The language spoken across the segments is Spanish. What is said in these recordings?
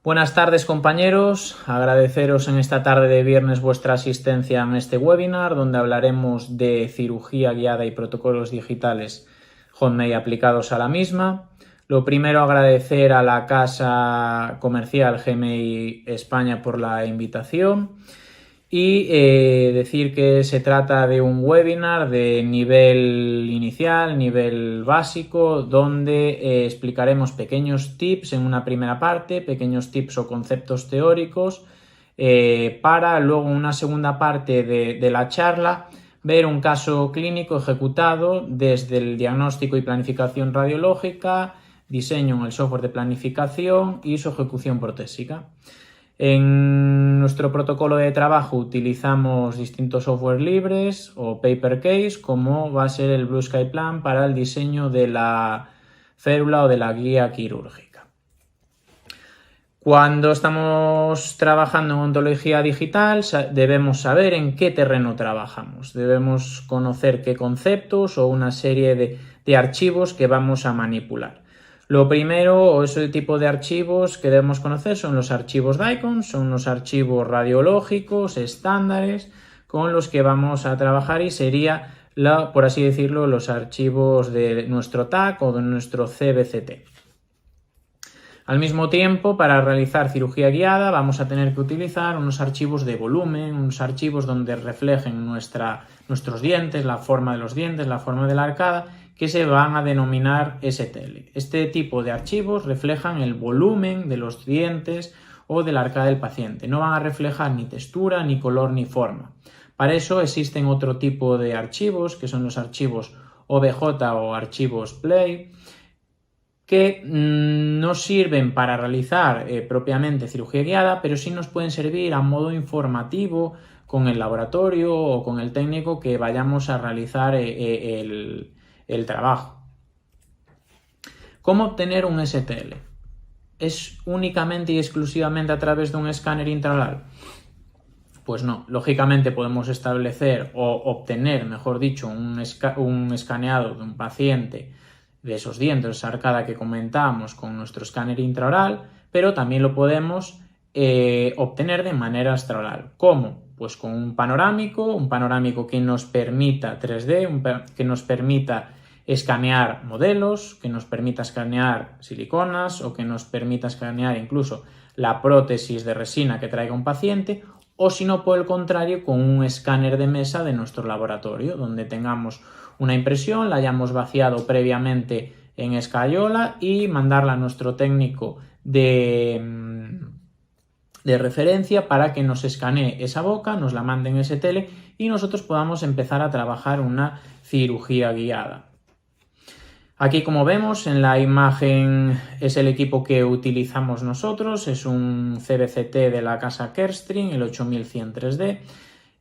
Buenas tardes, compañeros. Agradeceros en esta tarde de viernes vuestra asistencia en este webinar donde hablaremos de cirugía guiada y protocolos digitales HotMate aplicados a la misma. Lo primero, agradecer a la casa comercial GMI España por la invitación y decir que se trata de un webinar de nivel inicial, nivel básico, donde explicaremos pequeños tips en una primera parte, pequeños tips o conceptos teóricos, para luego en una segunda parte de la charla ver un caso clínico ejecutado desde el diagnóstico y planificación radiológica, diseño en el software de planificación y su ejecución protésica. En nuestro protocolo de trabajo utilizamos distintos software libres o paper case, como va a ser el Blue Sky Plan para el diseño de la férula o de la guía quirúrgica. Cuando estamos trabajando en ontología digital, debemos saber en qué terreno trabajamos. Debemos conocer qué conceptos o una serie de archivos que vamos a manipular. Lo primero, o ese tipo de archivos que debemos conocer, son los archivos DICOM, son los archivos radiológicos estándares con los que vamos a trabajar y sería, por así decirlo, los archivos de nuestro TAC o de nuestro CBCT. Al mismo tiempo, para realizar cirugía guiada vamos a tener que utilizar unos archivos de volumen, unos archivos donde reflejen nuestros dientes, la forma de los dientes, la forma de la arcada, que se van a denominar STL. Este tipo de archivos reflejan el volumen de los dientes o de la arcada del paciente. No van a reflejar ni textura, ni color, ni forma. Para eso existen otro tipo de archivos, que son los archivos OBJ o archivos PLAY, que no sirven para realizar propiamente cirugía guiada, pero sí nos pueden servir a modo informativo con el laboratorio o con el técnico que vayamos a realizar el trabajo. ¿Cómo obtener un STL? ¿Es únicamente y exclusivamente a través de un escáner intraoral? Pues no, lógicamente podemos establecer o obtener, mejor dicho, un escaneado de un paciente de esos dientes, esa arcada que comentábamos con nuestro escáner intraoral, pero también lo podemos obtener de manera extraoral. ¿Cómo? Pues con un panorámico que nos permita 3D, que nos permita escanear modelos, que nos permita escanear siliconas o que nos permita escanear incluso la prótesis de resina que traiga un paciente, o si no, por el contrario, con un escáner de mesa de nuestro laboratorio, donde tengamos una impresión, la hayamos vaciado previamente en escayola y mandarla a nuestro técnico de referencia para que nos escanee esa boca, nos la mande en STL y nosotros podamos empezar a trabajar una cirugía guiada. Aquí, como vemos en la imagen, es el equipo que utilizamos nosotros, es un CBCT de la casa Kerstin, el 8100 3D,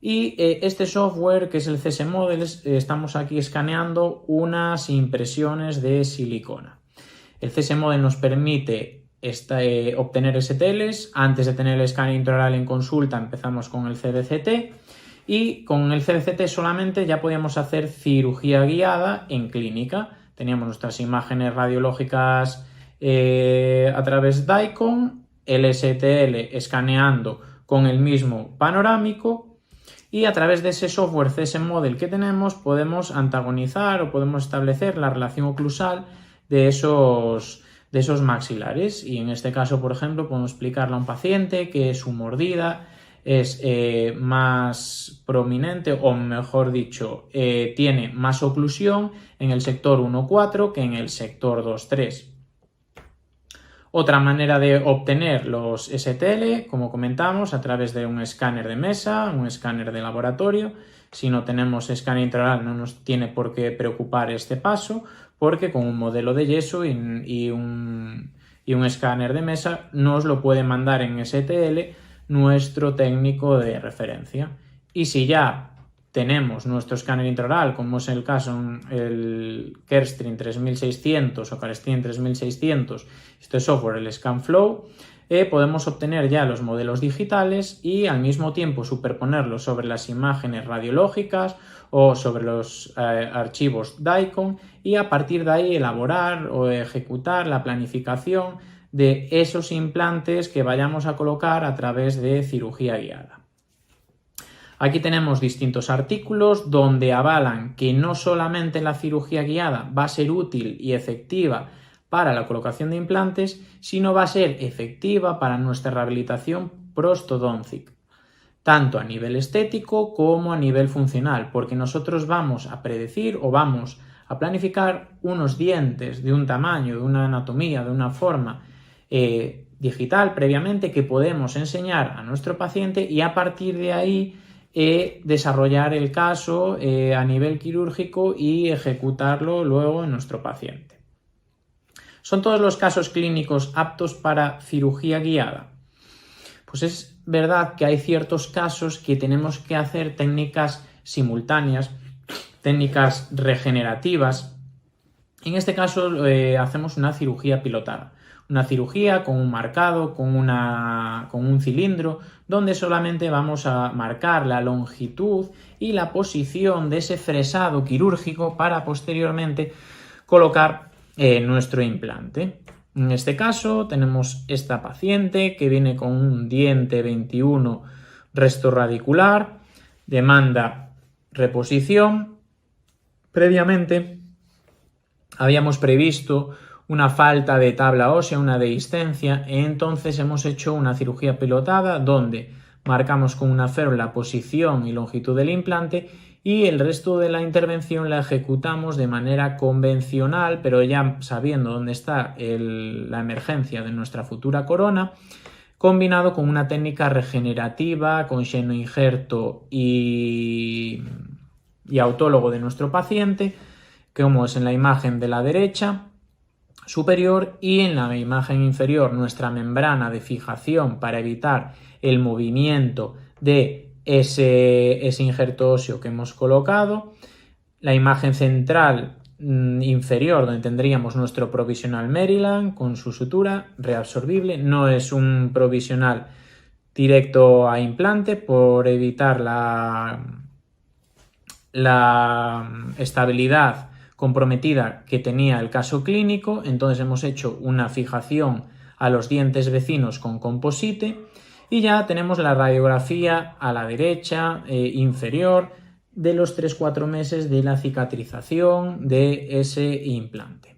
y este software, que es el CS Model, estamos aquí escaneando unas impresiones de silicona. El CS Model nos permite obtener STLs. Antes de tener el escáner intraoral en consulta empezamos con el CBCT y con el CBCT solamente ya podíamos hacer cirugía guiada en clínica. Teníamos nuestras imágenes radiológicas a través de DICOM, el STL escaneando con el mismo panorámico y a través de ese software CS Model que tenemos podemos antagonizar o podemos establecer la relación oclusal de esos maxilares y en este caso, por ejemplo, podemos explicarle a un paciente que su mordida es más prominente o mejor dicho tiene más oclusión en el sector 1-4 que en el sector 2-3. Otra manera de obtener los STL, como comentamos, a través de un escáner de mesa, un escáner de laboratorio. Si no tenemos escáner intraoral no nos tiene por qué preocupar este paso, porque con un modelo de yeso y un escáner de mesa nos lo puede mandar en STL nuestro técnico de referencia. Y si ya tenemos nuestro escáner intraoral, como es el caso en el Kerstin 3600 o Kerstin 3600, este software, el ScanFlow, podemos obtener ya los modelos digitales y al mismo tiempo superponerlos sobre las imágenes radiológicas o sobre los archivos DICOM y a partir de ahí elaborar o ejecutar la planificación de esos implantes que vayamos a colocar a través de cirugía guiada. Aquí tenemos distintos artículos donde avalan que no solamente la cirugía guiada va a ser útil y efectiva para la colocación de implantes, sino va a ser efectiva para nuestra rehabilitación prostodóntica, tanto a nivel estético como a nivel funcional, porque nosotros vamos a predecir o vamos a planificar unos dientes de un tamaño, de una anatomía, de una forma digital previamente que podemos enseñar a nuestro paciente y a partir de ahí desarrollar el caso a nivel quirúrgico y ejecutarlo luego en nuestro paciente. ¿Son todos los casos clínicos aptos para cirugía guiada? Pues es verdad que hay ciertos casos que tenemos que hacer técnicas simultáneas, técnicas regenerativas. En este caso hacemos una cirugía pilotada. Una cirugía con un marcado, con un cilindro, donde solamente vamos a marcar la longitud y la posición de ese fresado quirúrgico para posteriormente colocar nuestro implante. En este caso tenemos esta paciente que viene con un diente 21 resto radicular, demanda reposición. Previamente habíamos previsto una falta de tabla ósea, una dehiscencia, entonces hemos hecho una cirugía pilotada donde marcamos con una férula la posición y longitud del implante y el resto de la intervención la ejecutamos de manera convencional, pero ya sabiendo dónde está la emergencia de nuestra futura corona, combinado con una técnica regenerativa, con xenoinjerto y autólogo de nuestro paciente, como es en la imagen de la derecha superior, y en la imagen inferior nuestra membrana de fijación para evitar el movimiento de ese injerto óseo que hemos colocado, la imagen central inferior donde tendríamos nuestro provisional Maryland con su sutura reabsorbible. No es un provisional directo a implante por evitar la estabilidad comprometida que tenía el caso clínico, entonces hemos hecho una fijación a los dientes vecinos con composite y ya tenemos la radiografía a la derecha inferior de los 3-4 meses de la cicatrización de ese implante.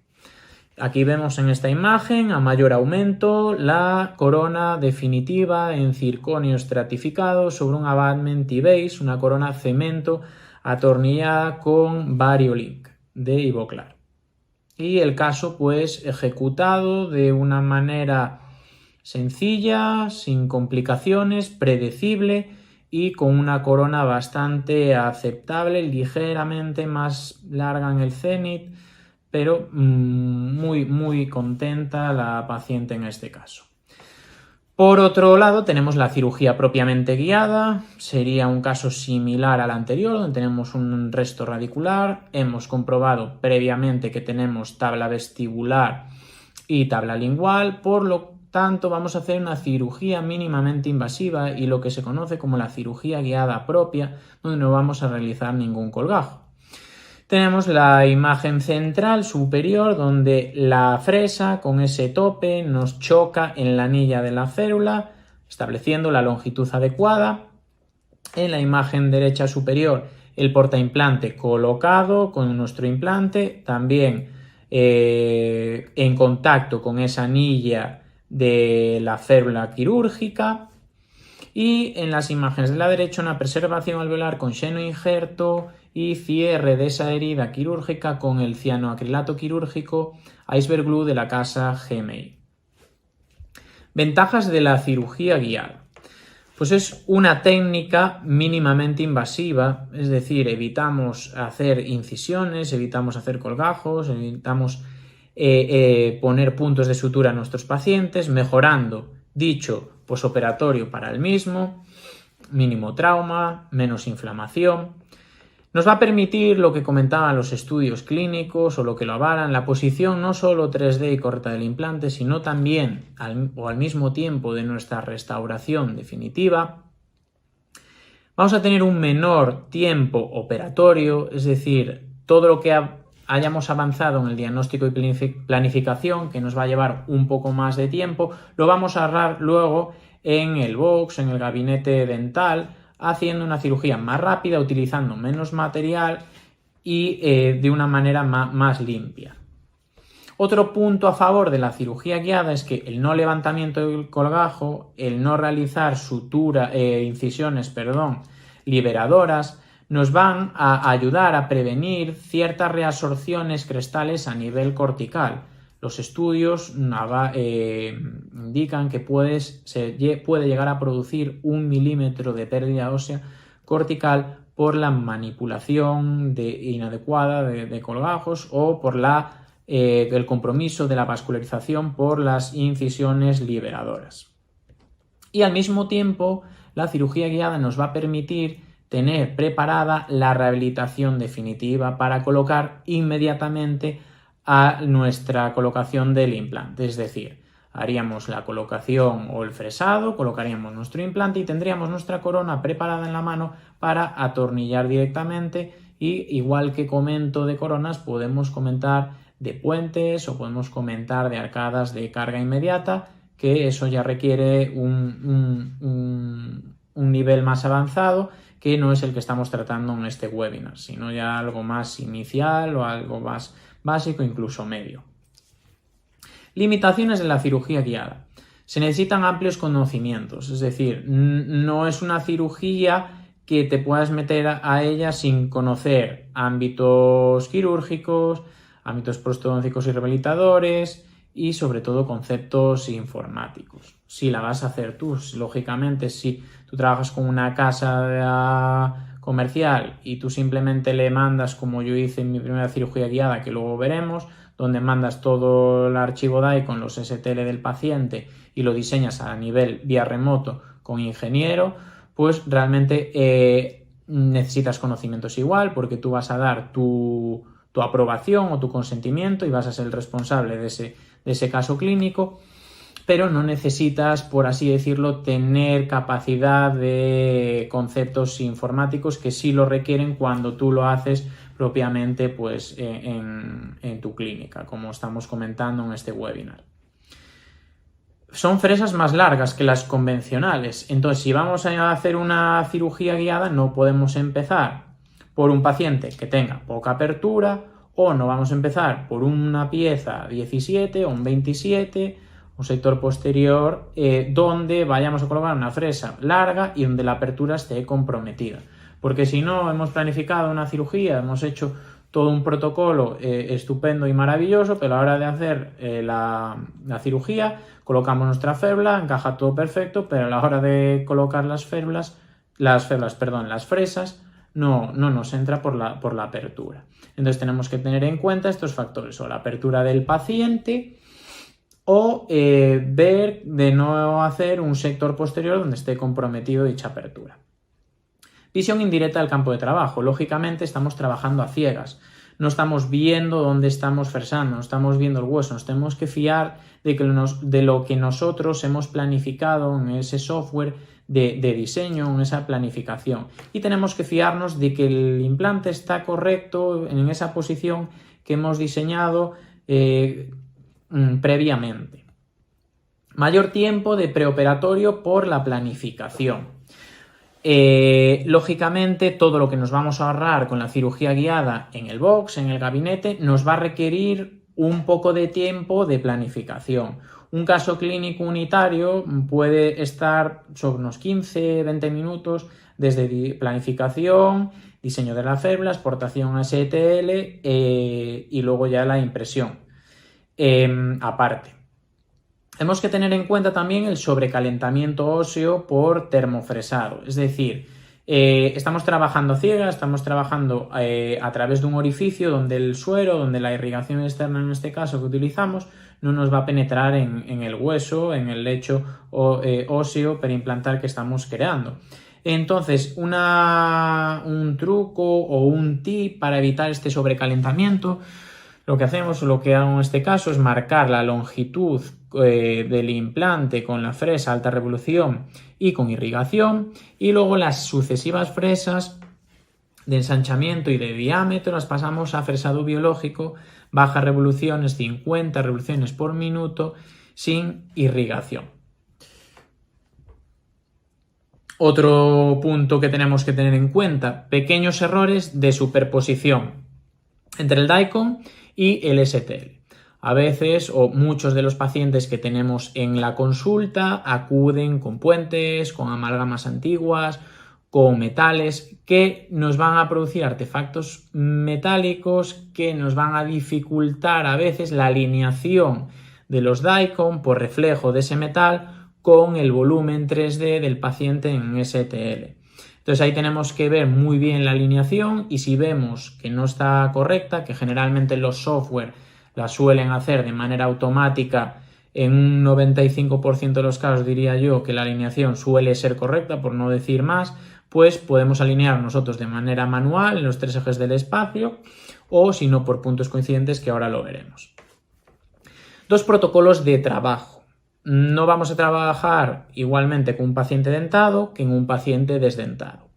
Aquí vemos en esta imagen a mayor aumento la corona definitiva en circonio estratificado sobre un abutment T-base, una corona cemento atornillada con Variolink de Ivoclar. Y el caso pues ejecutado de una manera sencilla, sin complicaciones, predecible y con una corona bastante aceptable, ligeramente más larga en el cénit, pero muy contenta la paciente en este caso. Por otro lado, tenemos la cirugía propiamente guiada. Sería un caso similar al anterior, donde tenemos un resto radicular. Hemos comprobado previamente que tenemos tabla vestibular y tabla lingual, por lo tanto vamos a hacer una cirugía mínimamente invasiva y lo que se conoce como la cirugía guiada propia, donde no vamos a realizar ningún colgajo. Tenemos la imagen central superior donde la fresa con ese tope nos choca en la anilla de la férula, estableciendo la longitud adecuada. En la imagen derecha superior el portaimplante colocado con nuestro implante, también en contacto con esa anilla de la férula quirúrgica. Y en las imágenes de la derecha una preservación alveolar con xenoinjerto y cierre de esa herida quirúrgica con el cianoacrilato quirúrgico Iceberg Glue de la casa GMI. Ventajas de la cirugía guiada. Pues es una técnica mínimamente invasiva, es decir, evitamos hacer incisiones, evitamos hacer colgajos, evitamos poner puntos de sutura a nuestros pacientes, mejorando dicho posoperatorio para el mismo, mínimo trauma, menos inflamación. Nos va a permitir lo que comentaban los estudios clínicos o lo que lo avalan, la posición no solo 3D y correcta del implante, sino también al mismo tiempo de nuestra restauración definitiva. Vamos a tener un menor tiempo operatorio, es decir, todo lo que hayamos avanzado en el diagnóstico y planificación, que nos va a llevar un poco más de tiempo, lo vamos a ahorrar luego en el box, en el gabinete dental, haciendo una cirugía más rápida, utilizando menos material y de una manera más limpia. Otro punto a favor de la cirugía guiada es que el no levantamiento del colgajo, el no realizar incisiones liberadoras, nos van a ayudar a prevenir ciertas reabsorciones crestales a nivel cortical. Los estudios indican que puede llegar a producir 1 milímetro de pérdida ósea cortical por la manipulación inadecuada de colgajos o por el compromiso de la vascularización por las incisiones liberadoras. Y al mismo tiempo, la cirugía guiada nos va a permitir tener preparada la rehabilitación definitiva para colocar inmediatamente a nuestra colocación del implante. Es decir, haríamos la colocación o el fresado, colocaríamos nuestro implante y tendríamos nuestra corona preparada en la mano para atornillar directamente. Y igual que comento de coronas, podemos comentar de puentes o podemos comentar de arcadas de carga inmediata, que eso ya requiere un nivel más avanzado, que no es el que estamos tratando en este webinar, sino ya algo más inicial o algo más básico, incluso medio. Limitaciones de la cirugía guiada. Se necesitan amplios conocimientos, es decir, no es una cirugía que te puedas meter a ella sin conocer ámbitos quirúrgicos, ámbitos prostodóncicos y rehabilitadores y sobre todo conceptos informáticos. Si la vas a hacer tú, lógicamente, si tú trabajas con una casa comercial y tú simplemente le mandas, como yo hice en mi primera cirugía guiada, que luego veremos, donde mandas todo el archivo DAI con los STL del paciente y lo diseñas a nivel vía remoto con ingeniero, pues realmente necesitas conocimientos igual, porque tú vas a dar tu aprobación o tu consentimiento y vas a ser el responsable de ese caso clínico, pero no necesitas, por así decirlo, tener capacidad de conceptos informáticos que sí lo requieren cuando tú lo haces propiamente pues, en tu clínica, como estamos comentando en este webinar. Son fresas más largas que las convencionales, entonces si vamos a hacer una cirugía guiada no podemos empezar por un paciente que tenga poca apertura, o no vamos a empezar por una pieza 17 o un 27, un sector posterior donde vayamos a colocar una fresa larga y donde la apertura esté comprometida. Porque si no, hemos planificado una cirugía, hemos hecho todo un protocolo estupendo y maravilloso, pero a la hora de hacer la cirugía colocamos nuestra férula, encaja todo perfecto, pero a la hora de colocar las fresas no nos entra por la apertura. Entonces tenemos que tener en cuenta estos factores, o la apertura del paciente, o ver de no hacer un sector posterior donde esté comprometido dicha apertura. Visión indirecta del campo de trabajo. Lógicamente estamos trabajando a ciegas. No estamos viendo dónde estamos fresando, no estamos viendo el hueso. Nos tenemos que fiar de lo que nosotros hemos planificado en ese software de diseño, en esa planificación. Y tenemos que fiarnos de que el implante está correcto en esa posición que hemos diseñado previamente. Mayor tiempo de preoperatorio por la planificación. Lógicamente, todo lo que nos vamos a ahorrar con la cirugía guiada en el box, en el gabinete, nos va a requerir un poco de tiempo de planificación. Un caso clínico unitario puede estar sobre unos 15-20 minutos desde planificación, diseño de la férula, exportación a STL y luego ya la impresión aparte. Tenemos que tener en cuenta también el sobrecalentamiento óseo por termofresado, es decir, estamos trabajando a ciegas, estamos trabajando a través de un orificio donde el suero, donde la irrigación externa en este caso que utilizamos, no nos va a penetrar en el hueso, en el lecho óseo periimplantar que estamos creando. Entonces, un truco o un tip para evitar este sobrecalentamiento, lo que hago en este caso es marcar la longitud del implante con la fresa alta revolución y con irrigación, y luego las sucesivas fresas de ensanchamiento y de diámetro las pasamos a fresado biológico, bajas revoluciones, 50 revoluciones por minuto, sin irrigación. Otro punto que tenemos que tener en cuenta, pequeños errores de superposición entre el daikon y el STL. A veces, o muchos de los pacientes que tenemos en la consulta acuden con puentes, con amalgamas antiguas, con metales que nos van a producir artefactos metálicos que nos van a dificultar a veces la alineación de los daikon por reflejo de ese metal con el volumen 3D del paciente en STL. Entonces ahí tenemos que ver muy bien la alineación y si vemos que no está correcta, que generalmente los software la suelen hacer de manera automática, en un 95% de los casos diría yo que la alineación suele ser correcta, por no decir más, pues podemos alinear nosotros de manera manual en los 3 ejes del espacio o si no por puntos coincidentes, que ahora lo veremos. 2 protocolos de trabajo. No vamos a trabajar igualmente con un paciente dentado que en un paciente desdentado.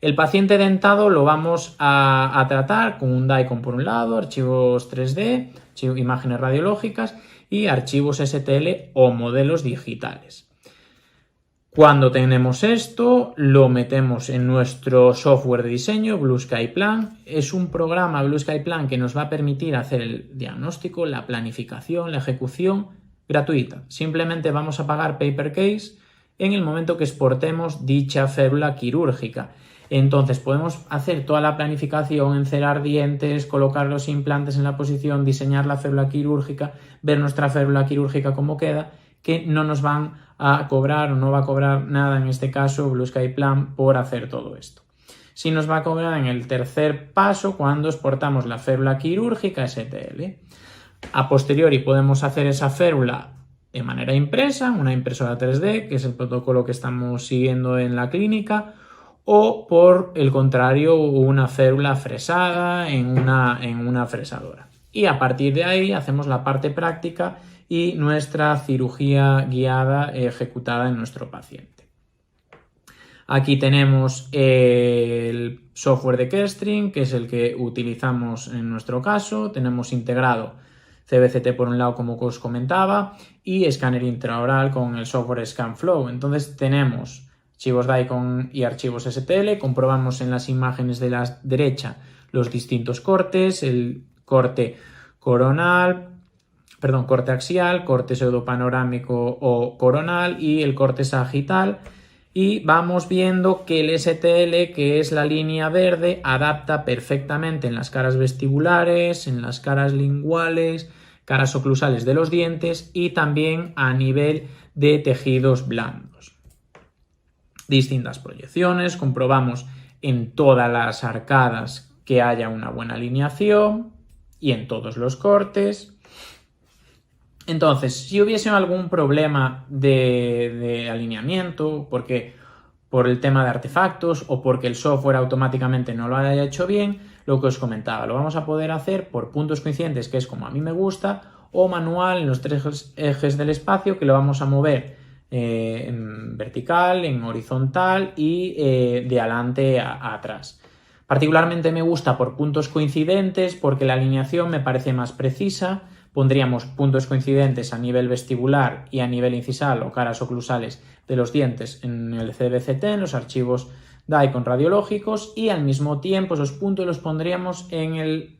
El paciente dentado lo vamos a tratar con un daikon por un lado, archivos 3D, imágenes radiológicas y archivos STL o modelos digitales. Cuando tenemos esto, lo metemos en nuestro software de diseño, Blue Sky Plan. Es un programa, Blue Sky Plan, que nos va a permitir hacer el diagnóstico, la planificación, la ejecución gratuita. Simplemente vamos a pagar pay per case en el momento que exportemos dicha férula quirúrgica. Entonces podemos hacer toda la planificación, encerar dientes, colocar los implantes en la posición, diseñar la férula quirúrgica, ver nuestra férula quirúrgica cómo queda, que no nos van a cobrar o no va a cobrar nada en este caso Blue Sky Plan por hacer todo esto. Sí nos va a cobrar en el tercer paso cuando exportamos la férula quirúrgica STL. A posteriori podemos hacer esa férula de manera impresa, una impresora 3D, que es el protocolo que estamos siguiendo en la clínica, o por el contrario una férula fresada en una fresadora. Y a partir de ahí hacemos la parte práctica y nuestra cirugía guiada ejecutada en nuestro paciente. Aquí tenemos el software de Carestream, que es el que utilizamos en nuestro caso. Tenemos integrado CBCT por un lado, como os comentaba, y escáner intraoral con el software ScanFlow. Entonces tenemos archivos daikon y archivos STL. Comprobamos en las imágenes de la derecha los distintos cortes, el corte coronal, corte axial, corte pseudopanorámico o coronal y el corte sagital. Y vamos viendo que el STL, que es la línea verde, adapta perfectamente en las caras vestibulares, en las caras linguales, caras oclusales de los dientes y también a nivel de tejidos blandos. Distintas proyecciones, comprobamos en todas las arcadas que haya una buena alineación y en todos los cortes. Entonces, si hubiese algún problema de alineamiento, porque por el tema de artefactos o porque el software automáticamente no lo haya hecho bien, lo que os comentaba, lo vamos a poder hacer por puntos coincidentes, que es como a mí me gusta, o manual en los 3 ejes del espacio, que lo vamos a mover en vertical, en horizontal y de adelante a atrás. Particularmente me gusta por puntos coincidentes porque la alineación me parece más precisa. Pondríamos puntos coincidentes a nivel vestibular y a nivel incisal o caras oclusales de los dientes en el CBCT, en los archivos daikon radiológicos, y al mismo tiempo esos puntos los pondríamos en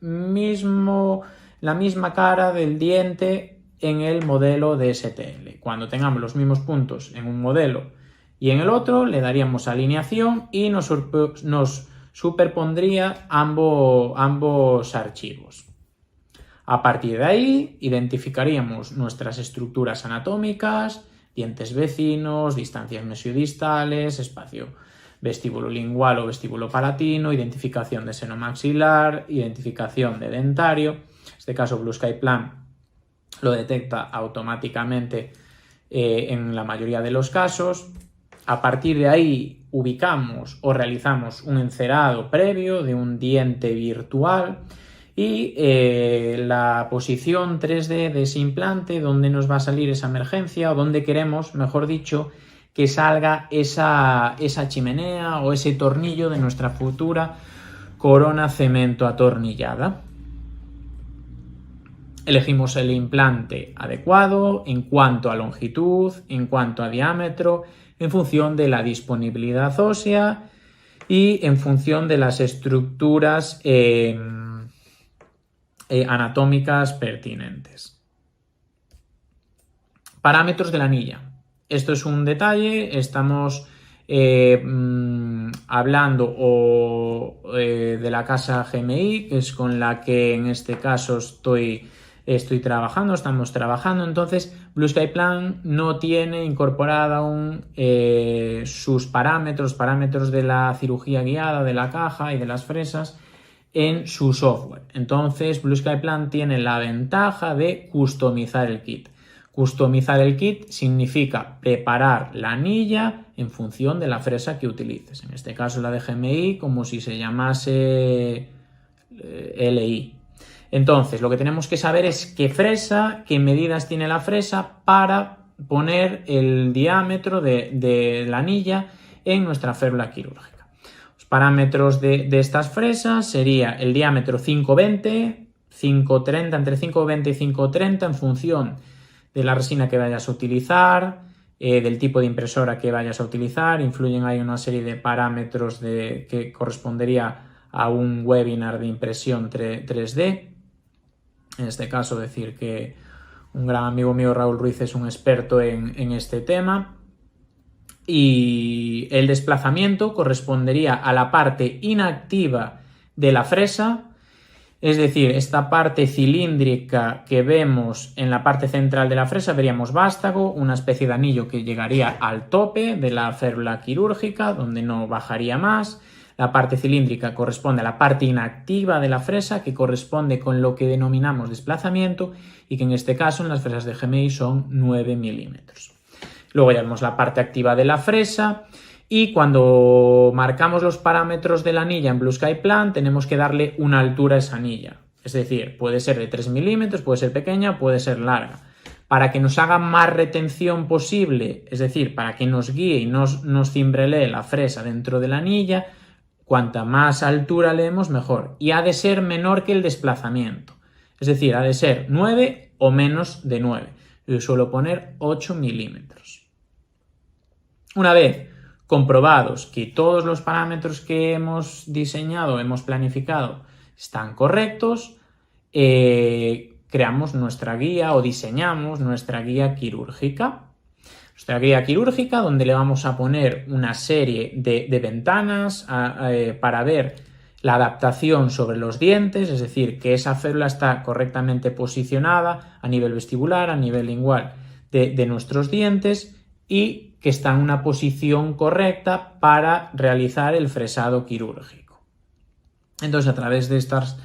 la misma cara del diente en el modelo de STL. Cuando tengamos los mismos puntos en un modelo y en el otro, le daríamos alineación y nos superpondría ambos archivos. A partir de ahí, identificaríamos nuestras estructuras anatómicas, dientes vecinos, distancias mesiodistales, espacio vestíbulo-lingual o vestíbulo-palatino, identificación de seno maxilar, identificación de dentario. En este caso, Blue Sky Plan lo detecta automáticamente en la mayoría de los casos. A partir de ahí, ubicamos o realizamos un encerado previo de un diente virtual y la posición 3D de ese implante, donde nos va a salir esa emergencia o donde queremos, mejor dicho, que salga esa chimenea o ese tornillo de nuestra futura corona cemento atornillada. Elegimos el implante adecuado en cuanto a longitud, en cuanto a diámetro, en función de la disponibilidad ósea y en función de las estructuras anatómicas pertinentes. Parámetros de la anilla. Esto es un detalle, estamos hablando de la casa GMI, que es con la que en este caso estoy trabajando, estamos trabajando. Entonces Blue-Sky Plan no tiene incorporada aún sus parámetros de la cirugía guiada, de la caja y de las fresas en su software. Entonces Blue-Sky Plan tiene la ventaja de customizar el kit. Customizar el kit significa preparar la anilla en función de la fresa que utilices. En este caso la de GMI, como si se llamase LI. Entonces, lo que tenemos que saber es qué medidas tiene la fresa para poner el diámetro de la anilla en nuestra férula quirúrgica. Los parámetros de estas fresas sería el diámetro 520, 530, entre 520 y 530 en función de la resina que vayas a utilizar, del tipo de impresora que vayas a utilizar. Influyen ahí una serie de parámetros que correspondería a un webinar de impresión 3D. En este caso, decir que un gran amigo mío, Raúl Ruiz, es un experto en este tema. Y el desplazamiento correspondería a la parte inactiva de la fresa, es decir, esta parte cilíndrica que vemos en la parte central de la fresa, veríamos vástago, una especie de anillo que llegaría al tope de la férula quirúrgica, donde no bajaría más. La parte cilíndrica corresponde a la parte inactiva de la fresa, que corresponde con lo que denominamos desplazamiento y que en este caso en las fresas de GMI son 9 milímetros. Luego ya vemos la parte activa de la fresa y cuando marcamos los parámetros de la anilla en Blue-Sky Plan tenemos que darle una altura a esa anilla. Es decir, puede ser de 3 milímetros, puede ser pequeña, puede ser larga. Para que nos haga más retención posible, es decir, para que nos guíe y nos cimbrelee la fresa dentro de la anilla, cuanta más altura le demos, mejor. Y ha de ser menor que el desplazamiento. Es decir, ha de ser 9 o menos de 9. Yo suelo poner 8 milímetros. Una vez comprobados que todos los parámetros que hemos diseñado, hemos planificado, están correctos, creamos nuestra guía o diseñamos nuestra guía quirúrgica. Nuestra guía quirúrgica, donde le vamos a poner una serie de ventanas para ver la adaptación sobre los dientes, es decir, que esa férula está correctamente posicionada a nivel vestibular, a nivel lingual de nuestros dientes y que está en una posición correcta para realizar el fresado quirúrgico. Entonces, a través de estas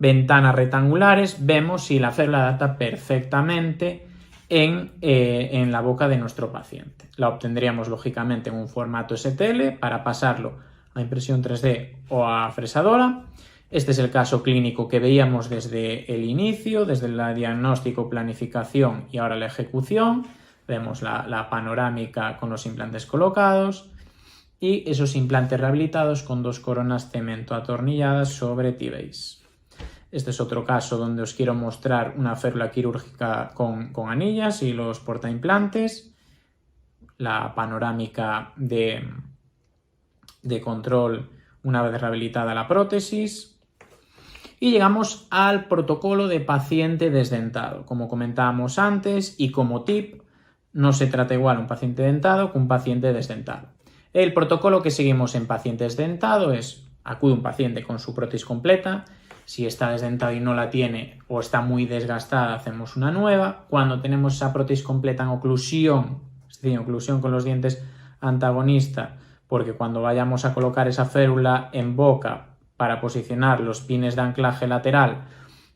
ventanas rectangulares vemos si la férula adapta perfectamente en la boca de nuestro paciente. La obtendríamos lógicamente en un formato STL para pasarlo a impresión 3D o a fresadora. Este es el caso clínico que veíamos desde el inicio, desde el diagnóstico, planificación y ahora la ejecución. Vemos la panorámica con los implantes colocados y esos implantes rehabilitados con 2 coronas cemento atornilladas sobre T-base. Este es otro caso donde os quiero mostrar una férula quirúrgica con anillas y los portaimplantes. La panorámica de control una vez rehabilitada la prótesis. Y llegamos al protocolo de paciente desdentado. Como comentábamos antes y como tip, no se trata igual un paciente dentado que un paciente desdentado. El protocolo que seguimos en paciente desdentado es: acude un paciente con su prótesis completa. Si está desdentado y no la tiene o está muy desgastada, hacemos una nueva. Cuando tenemos esa prótesis completa en oclusión, es decir, oclusión con los dientes antagonistas, porque cuando vayamos a colocar esa férula en boca para posicionar los pines de anclaje lateral,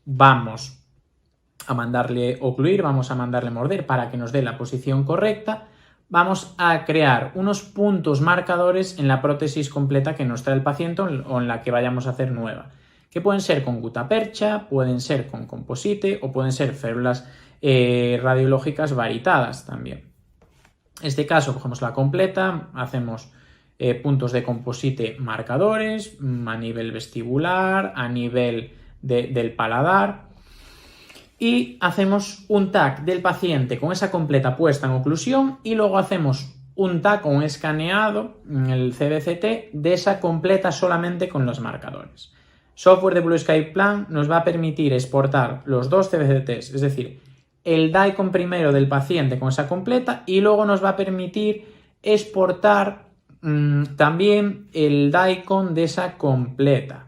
vamos a mandarle ocluir, vamos a mandarle morder para que nos dé la posición correcta. Vamos a crear unos puntos marcadores en la prótesis completa que nos trae el paciente o en la que vayamos a hacer nueva, que pueden ser con gutapercha, pueden ser con composite o pueden ser férulas radiológicas varitadas también. En este caso cogemos la completa, hacemos puntos de composite marcadores a nivel vestibular, a nivel del paladar, y hacemos un tag del paciente con esa completa puesta en oclusión y luego hacemos un tag con un escaneado en el CBCT de esa completa solamente con los marcadores. Software de Blue Sky Plan nos va a permitir exportar los dos CBCTs, es decir, el DICOM primero del paciente con esa completa, y luego nos va a permitir exportar también el DICOM de esa completa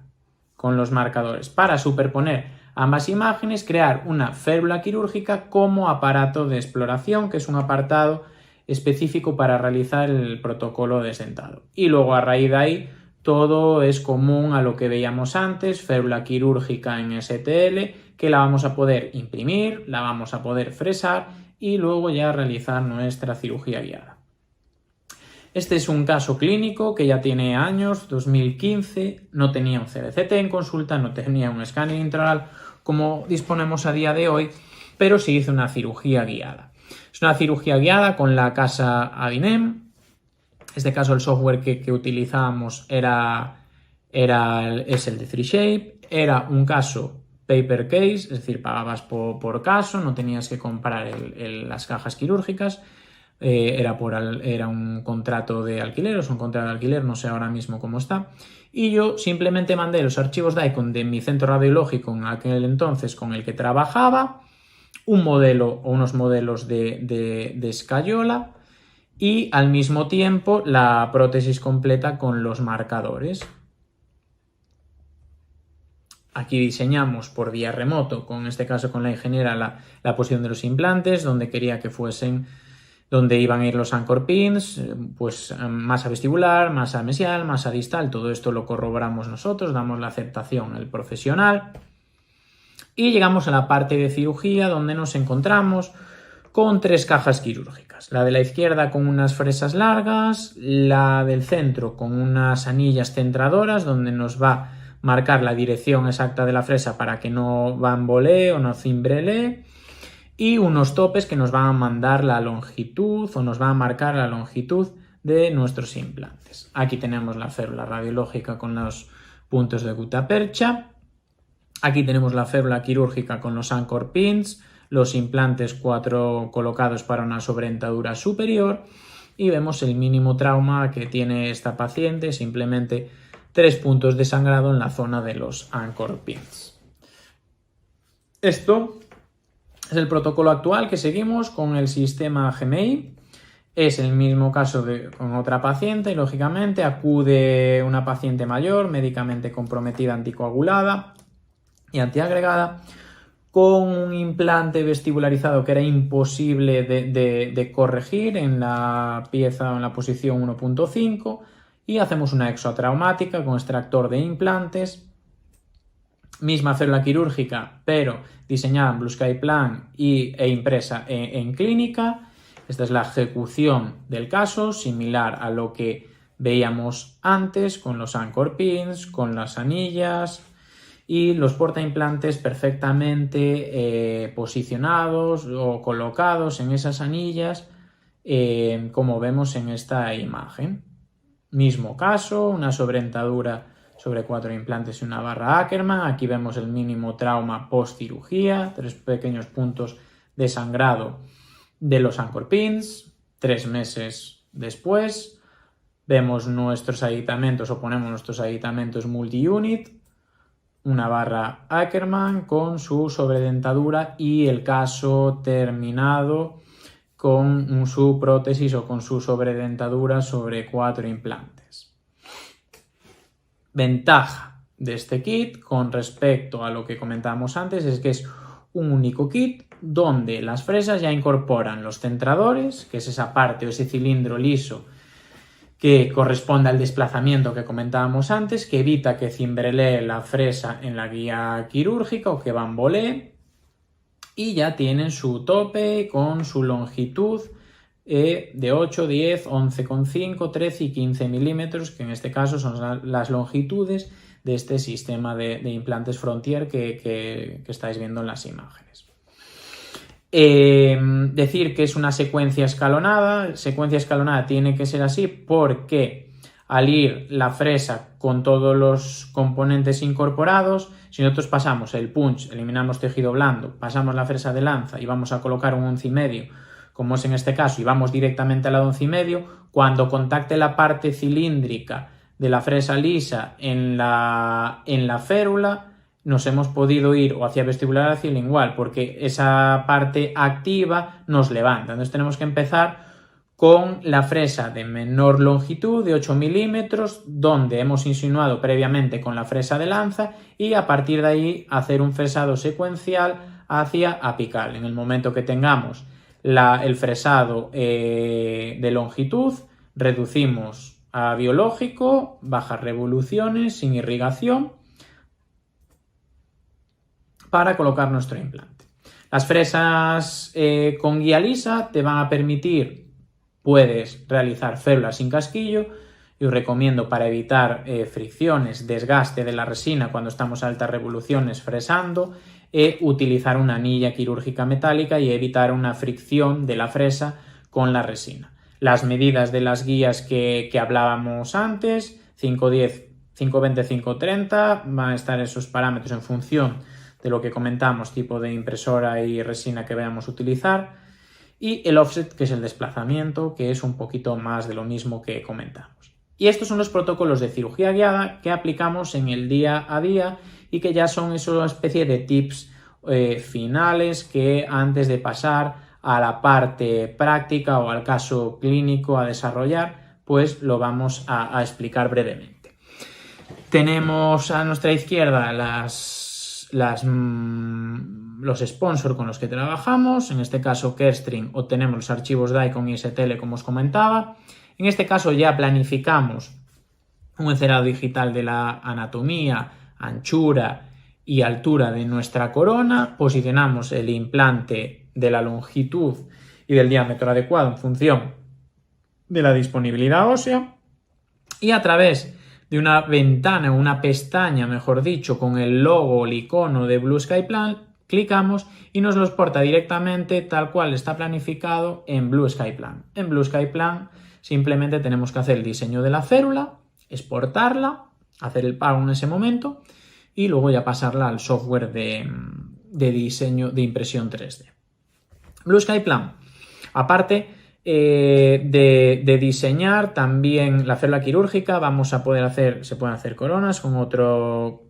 con los marcadores para superponer ambas imágenes, crear una férula quirúrgica como aparato de exploración, que es un apartado específico para realizar el protocolo de sentado. Y luego, a raíz de ahí, todo es común a lo que veíamos antes, férula quirúrgica en STL, que la vamos a poder imprimir, la vamos a poder fresar y luego ya realizar nuestra cirugía guiada. Este es un caso clínico que ya tiene años, 2015, no tenía un CBCT en consulta, no tenía un escáner intraoral como disponemos a día de hoy, pero sí hizo una cirugía guiada. Es una cirugía guiada con la casa Adinem. En este caso el software que utilizábamos es el de 3Shape. Era un caso paper case, es decir, pagabas por caso, no tenías que comprar las cajas quirúrgicas. Era un contrato de alquiler, es un contrato de alquiler, no sé ahora mismo cómo está. Y yo simplemente mandé los archivos DICOM de mi centro radiológico en aquel entonces con el que trabajaba, un modelo o unos modelos de escayola y al mismo tiempo la prótesis completa con los marcadores. Aquí diseñamos por vía remoto, en este caso con la ingeniera, la posición de los implantes, donde quería que fuesen, donde iban a ir los anchor pins, pues masa vestibular, masa mesial, masa distal, todo esto lo corroboramos nosotros, damos la aceptación al profesional. Y llegamos a la parte de cirugía, donde nos encontramos con 3 cajas quirúrgicas. La de la izquierda con unas fresas largas, la del centro con unas anillas centradoras, donde nos va a marcar la dirección exacta de la fresa para que no bambolee o no cimbrelee, y unos topes que nos van a mandar la longitud o nos van a marcar la longitud de nuestros implantes. Aquí tenemos la férula radiológica con los puntos de gutapercha. Aquí tenemos la férula quirúrgica con los anchor pins, los implantes 4 colocados para una sobreentadura superior, y vemos el mínimo trauma que tiene esta paciente, simplemente 3 puntos de sangrado en la zona de los anchor pins. Esto es el protocolo actual que seguimos con el sistema GMI. Es el mismo caso con otra paciente, lógicamente. Acude una paciente mayor, médicamente comprometida, anticoagulada y antiagregada, con un implante vestibularizado que era imposible de corregir en la pieza o en la posición 1.5, y hacemos una exotraumática con extractor de implantes. Misma férula quirúrgica, pero diseñada en Blue Sky Plan e impresa en clínica. Esta es la ejecución del caso, similar a lo que veíamos antes con los anchor pins, con las anillas y los portaimplantes perfectamente posicionados o colocados en esas anillas, como vemos en esta imagen. Mismo caso, una sobreentadura sobre 4 implantes y una barra Ackermann. Aquí vemos el mínimo trauma post cirugía, 3 pequeños puntos de sangrado de los anchor pins. 3 meses después vemos nuestros aditamentos o ponemos nuestros aditamentos multi-unit, una barra Ackermann con su sobredentadura y el caso terminado con su prótesis o con su sobredentadura sobre 4 implantes. Ventaja de este kit con respecto a lo que comentábamos antes es que es un único kit donde las fresas ya incorporan los centradores, que es esa parte o ese cilindro liso que corresponde al desplazamiento que comentábamos antes, que evita que cimbrelee la fresa en la guía quirúrgica o que bambolee, y ya tienen su tope con su longitud de 8, 10, 11,5, 13 y 15 milímetros, que en este caso son las longitudes de este sistema de implantes Frontier que estáis viendo en las imágenes. Decir que es una secuencia escalonada. Secuencia escalonada tiene que ser así porque Al ir la fresa con todos los componentes incorporados, si nosotros pasamos el punch, eliminamos tejido blando, pasamos la fresa de lanza y vamos a colocar un 11,5, como es en este caso, y vamos directamente a la de 11,5, cuando contacte la parte cilíndrica de la fresa lisa en la férula, nos hemos podido ir o hacia vestibular o hacia lingual, porque esa parte activa nos levanta. Entonces tenemos que empezar con la fresa de menor longitud, de 8 milímetros, donde hemos insinuado previamente con la fresa de lanza, y a partir de ahí hacer un fresado secuencial hacia apical. En el momento que tengamos el fresado de longitud, reducimos a biológico, bajas revoluciones, sin irrigación, para colocar nuestro implante. Las fresas con guía lisa te van a permitir, puedes realizar férulas sin casquillo, y os recomiendo, para evitar fricciones, desgaste de la resina cuando estamos a altas revoluciones fresando, utilizar una anilla quirúrgica metálica y evitar una fricción de la fresa con la resina. Las medidas de las guías que hablábamos antes, 510, 520, 530, van a estar esos parámetros en función de lo que comentamos, tipo de impresora y resina que vayamos a utilizar, y el offset, que es el desplazamiento, que es un poquito más de lo mismo que comentamos. Y estos son los protocolos de cirugía guiada que aplicamos en el día a día y que ya son esa especie de tips finales que, antes de pasar a la parte práctica o al caso clínico a desarrollar, pues lo vamos a explicar brevemente. Tenemos a nuestra izquierda los sponsors con los que trabajamos. En este caso Carestream, obtenemos los archivos DICOM y STL, como os comentaba. En este caso ya planificamos un encerado digital de la anatomía, anchura y altura de nuestra corona. Posicionamos el implante de la longitud y del diámetro adecuado en función de la disponibilidad ósea, y a través de una ventana, una pestaña, mejor dicho, con el logo o el icono de Blue Sky Plan, clicamos y nos los porta directamente tal cual está planificado en Blue Sky Plan. En Blue Sky Plan simplemente tenemos que hacer el diseño de la férula, exportarla, hacer el pago en ese momento y luego ya pasarla al software de diseño de impresión 3D. Blue Sky Plan, aparte de diseñar también la férula quirúrgica, se pueden hacer coronas con otro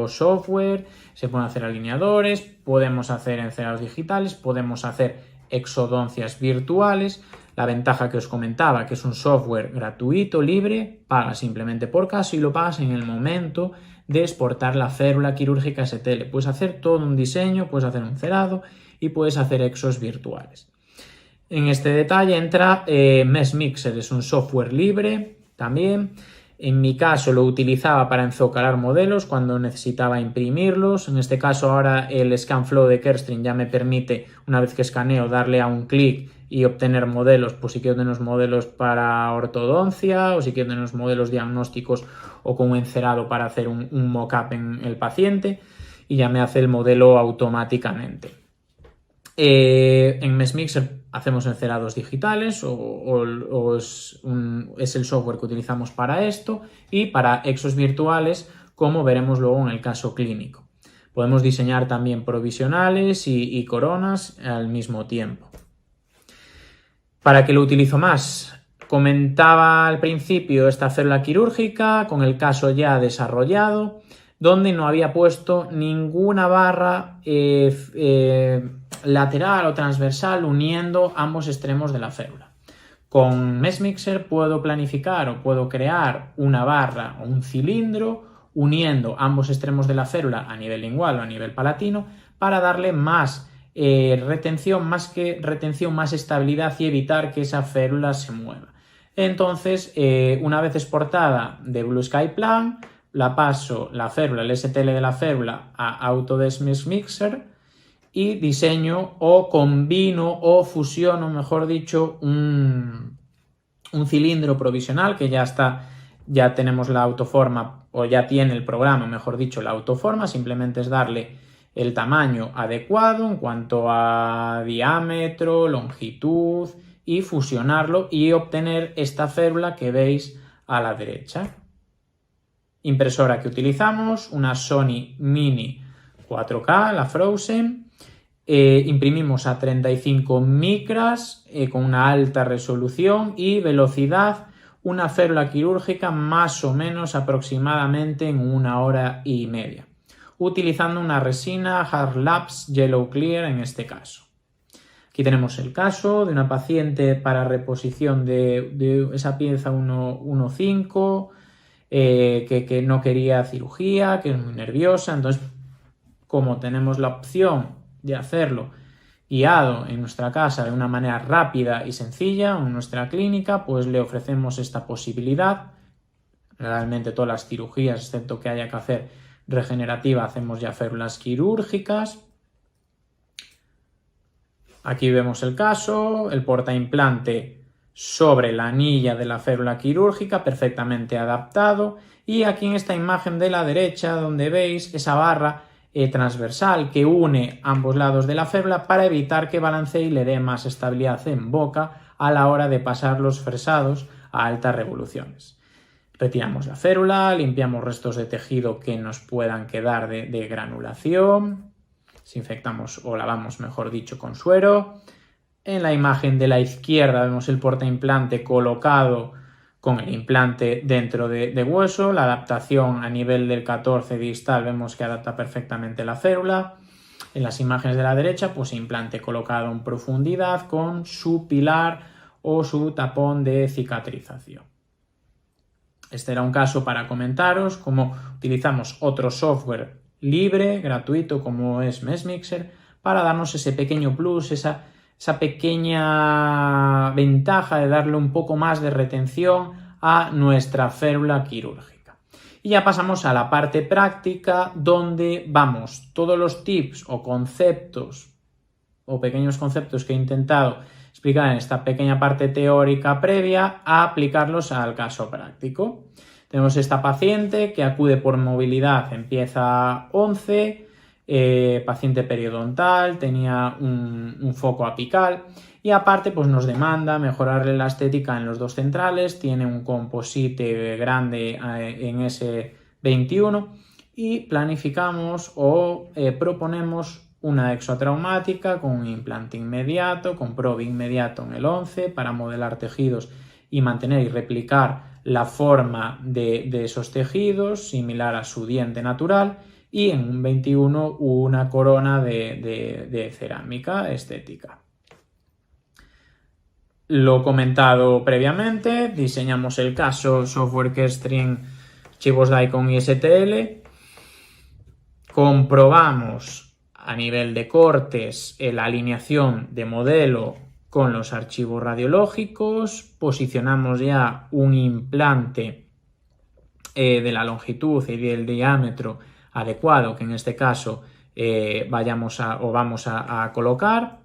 software, se pueden hacer alineadores, podemos hacer encerados digitales, podemos hacer exodoncias virtuales. La ventaja que os comentaba, que es un software gratuito, libre, pagas simplemente por caso y lo pagas en el momento de exportar la férula quirúrgica STL. Puedes hacer todo un diseño, puedes hacer un encerado y puedes hacer exos virtuales. En este detalle entra Meshmixer, es un software libre también. En mi caso lo utilizaba para enzocalar modelos cuando necesitaba imprimirlos. En este caso ahora el ScanFlow de Carestream ya me permite, una vez que escaneo, darle a un clic y obtener modelos, pues si quiero tener unos modelos para ortodoncia o si quiero tener unos modelos diagnósticos o con un encerado para hacer un mock-up en el paciente, y ya me hace el modelo automáticamente. En Meshmixer hacemos encerados digitales es el software que utilizamos para esto, y para exos virtuales, como veremos luego en el caso clínico. Podemos diseñar también provisionales y coronas al mismo tiempo. ¿Para qué lo utilizo más? Comentaba al principio esta férula quirúrgica con el caso ya desarrollado, donde no había puesto ninguna barra lateral o transversal uniendo ambos extremos de la férula. Con Meshmixer puedo planificar o puedo crear una barra o un cilindro uniendo ambos extremos de la férula a nivel lingual o a nivel palatino para darle más retención, más estabilidad y evitar que esa férula se mueva. Entonces, una vez exportada de Blue Sky Plan, la paso la férula, el STL de la férula, a Autodesk Meshmixer y diseño o combino o fusiono, mejor dicho, un cilindro provisional que ya tenemos la autoforma, o ya tiene el programa, mejor dicho, la autoforma. Simplemente es darle el tamaño adecuado en cuanto a diámetro, longitud, y fusionarlo y obtener esta férula que veis a la derecha. Impresora que utilizamos, una Sony Mini 4K, la Frozen. Imprimimos a 35 micras con una alta resolución y velocidad, una férula quirúrgica más o menos aproximadamente en 1 hora y media, utilizando una resina Hard Labs Yellow Clear en este caso. Aquí tenemos el caso de una paciente para reposición de esa pieza 1.5 que no quería cirugía, que es muy nerviosa. Entonces, como tenemos la opción de hacerlo guiado en nuestra casa de una manera rápida y sencilla en nuestra clínica, pues le ofrecemos esta posibilidad. Realmente todas las cirugías, excepto que haya que hacer regenerativa, hacemos ya férulas quirúrgicas. Aquí vemos el caso, el portaimplante sobre la anilla de la férula quirúrgica, perfectamente adaptado. Y aquí en esta imagen de la derecha, donde veis esa barra transversal que une ambos lados de la férula para evitar que balancee y le dé más estabilidad en boca a la hora de pasar los fresados a altas revoluciones. Retiramos la férula, limpiamos restos de tejido que nos puedan quedar de granulación, desinfectamos o lavamos, mejor dicho, con suero. En la imagen de la izquierda vemos el portaimplante colocado con el implante dentro de hueso. La adaptación a nivel del 14 distal vemos que adapta perfectamente la férula. En las imágenes de la derecha, pues implante colocado en profundidad con su pilar o su tapón de cicatrización. Este era un caso para comentaros cómo utilizamos otro software libre, gratuito, como es MeshMixer, para darnos ese pequeño plus, esa pequeña ventaja de darle un poco más de retención a nuestra férula quirúrgica. Y ya pasamos a la parte práctica, donde vamos todos los tips o conceptos o pequeños conceptos que he intentado explicar en esta pequeña parte teórica previa a aplicarlos al caso práctico. Tenemos esta paciente que acude por movilidad en pieza 11, paciente periodontal, tenía un foco apical y aparte pues nos demanda mejorarle la estética en los dos centrales, tiene un composite grande en S21 y planificamos o proponemos una exotraumática con un implante inmediato, con probe inmediato en el 11 para modelar tejidos y mantener y replicar la forma de esos tejidos similar a su diente natural, y en un 21 una corona de cerámica estética. Lo comentado previamente, diseñamos el caso software Carestream archivos DICOM y STL, comprobamos a nivel de cortes la alineación de modelo con los archivos radiológicos, posicionamos ya un implante de la longitud y del diámetro adecuado, que en este caso vamos a colocar.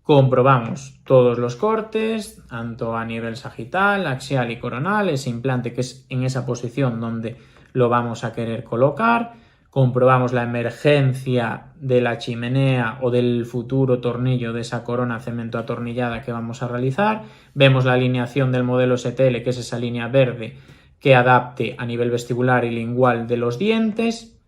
Comprobamos todos los cortes, tanto a nivel sagital, axial y coronal, ese implante que es en esa posición donde lo vamos a querer colocar. Comprobamos la emergencia de la chimenea o del futuro tornillo de esa corona cemento atornillada que vamos a realizar. Vemos la alineación del modelo STL, que es esa línea verde que adapte a nivel vestibular y lingual de los dientes.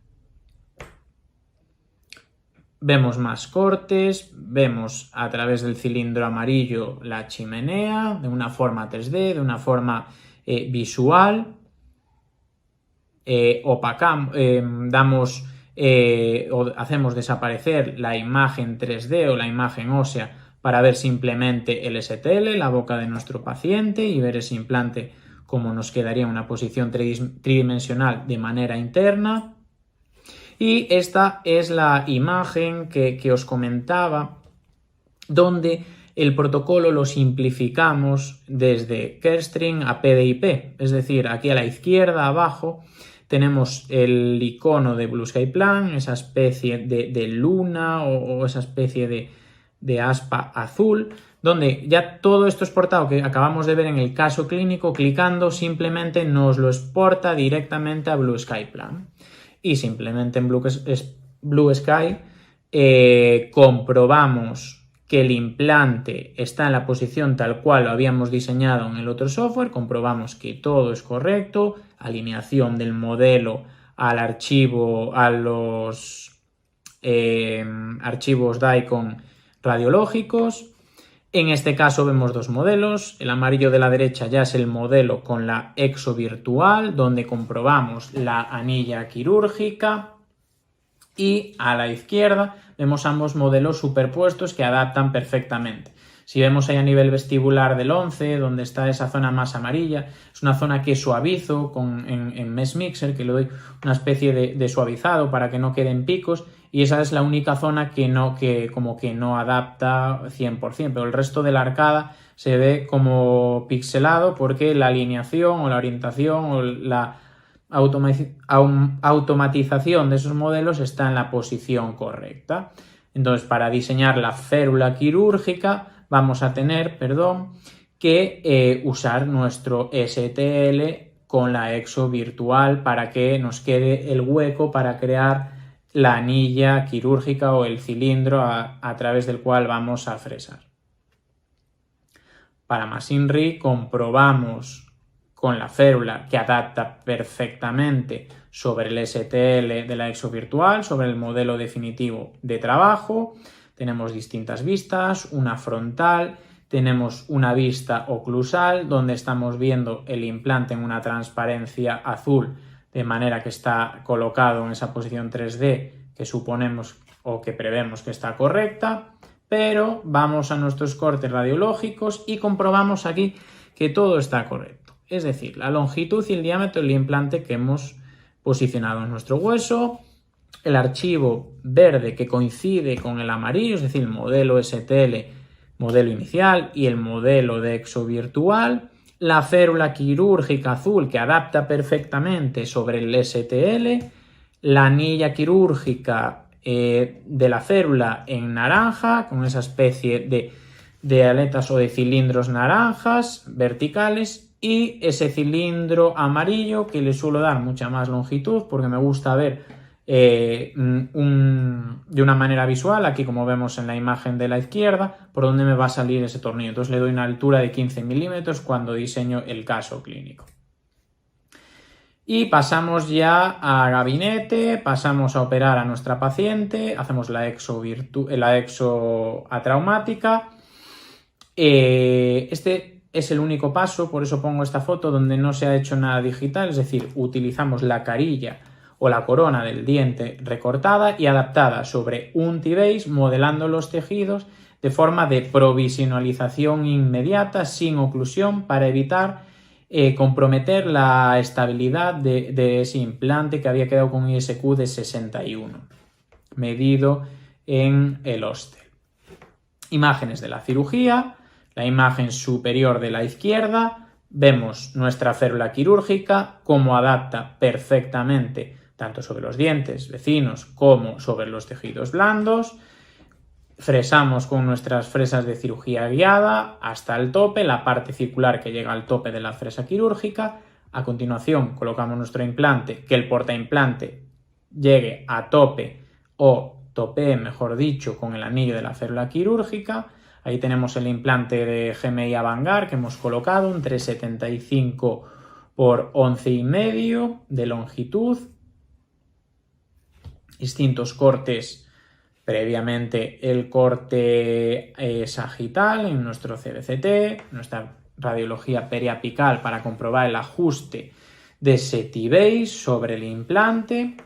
Vemos más cortes, vemos a través del cilindro amarillo la chimenea de una forma 3D, de una forma visual. Hacemos desaparecer la imagen 3D o la imagen ósea para ver simplemente el STL, la boca de nuestro paciente, y ver ese implante como nos quedaría en una posición tridimensional de manera interna. Y esta es la imagen que os comentaba, donde el protocolo lo simplificamos desde Carestream a PDIP, es decir, aquí a la izquierda abajo tenemos el icono de Blue Sky Plan, esa especie de luna o esa especie de aspa azul, donde ya todo esto exportado que acabamos de ver en el caso clínico, clicando simplemente nos lo exporta directamente a Blue Sky Plan. Y simplemente en Blue Sky comprobamos que el implante está en la posición tal cual lo habíamos diseñado en el otro software, comprobamos que todo es correcto, alineación del modelo al archivo, a los archivos DICOM radiológicos. En este caso vemos dos modelos. El amarillo de la derecha ya es el modelo con la exo virtual, donde comprobamos la anilla quirúrgica, y a la izquierda vemos ambos modelos superpuestos que adaptan perfectamente. Si vemos ahí a nivel vestibular del 11, donde está esa zona más amarilla, es una zona que suavizo en Mesh Mixer, que le doy una especie de suavizado para que no queden picos, y esa es la única zona que no adapta 100%, pero el resto de la arcada se ve como pixelado porque la alineación o la orientación o la automatización de esos modelos está en la posición correcta. Entonces, para diseñar la férula quirúrgica vamos a tener, que usar nuestro STL con la exo virtual para que nos quede el hueco para crear la anilla quirúrgica o el cilindro a través del cual vamos a fresar. Para Machinery comprobamos con la férula que adapta perfectamente sobre el STL de la exo virtual, sobre el modelo definitivo de trabajo. Tenemos distintas vistas, una frontal, tenemos una vista oclusal donde estamos viendo el implante en una transparencia azul, de manera que está colocado en esa posición 3D que suponemos o que prevemos que está correcta, pero vamos a nuestros cortes radiológicos y comprobamos aquí que todo está correcto. Es decir, la longitud y el diámetro del implante que hemos posicionado en nuestro hueso, el archivo verde que coincide con el amarillo, es decir, el modelo STL, modelo inicial, y el modelo de exo virtual, la férula quirúrgica azul que adapta perfectamente sobre el STL, la anilla quirúrgica de la férula en naranja, con esa especie de aletas o de cilindros naranjas verticales, y ese cilindro amarillo que le suelo dar mucha más longitud porque me gusta ver de una manera visual, aquí como vemos en la imagen de la izquierda, por dónde me va a salir ese tornillo. Entonces le doy una altura de 15 milímetros cuando diseño el caso clínico. Y pasamos ya a gabinete, pasamos a operar a nuestra paciente, hacemos la exo atraumática. Este es el único paso, por eso pongo esta foto, donde no se ha hecho nada digital, es decir, utilizamos la carilla o la corona del diente recortada y adaptada sobre un T-base, modelando los tejidos de forma de provisionalización inmediata, sin oclusión, para evitar comprometer la estabilidad de ese implante que había quedado con un ISQ de 61, medido en el Ostel. Imágenes de la cirugía. La imagen superior de la izquierda, vemos nuestra férula quirúrgica, cómo adapta perfectamente tanto sobre los dientes vecinos como sobre los tejidos blandos. Fresamos con nuestras fresas de cirugía guiada hasta el tope, la parte circular que llega al tope de la fresa quirúrgica. A continuación colocamos nuestro implante, que el portaimplante llegue a tope o topee, mejor dicho, con el anillo de la férula quirúrgica. Ahí tenemos el implante de GMI Avangar que hemos colocado, un 375 por 11,5 de longitud. Distintos cortes previamente, el corte sagital en nuestro CBCT, nuestra radiología periapical para comprobar el ajuste de ese T-base sobre el implante,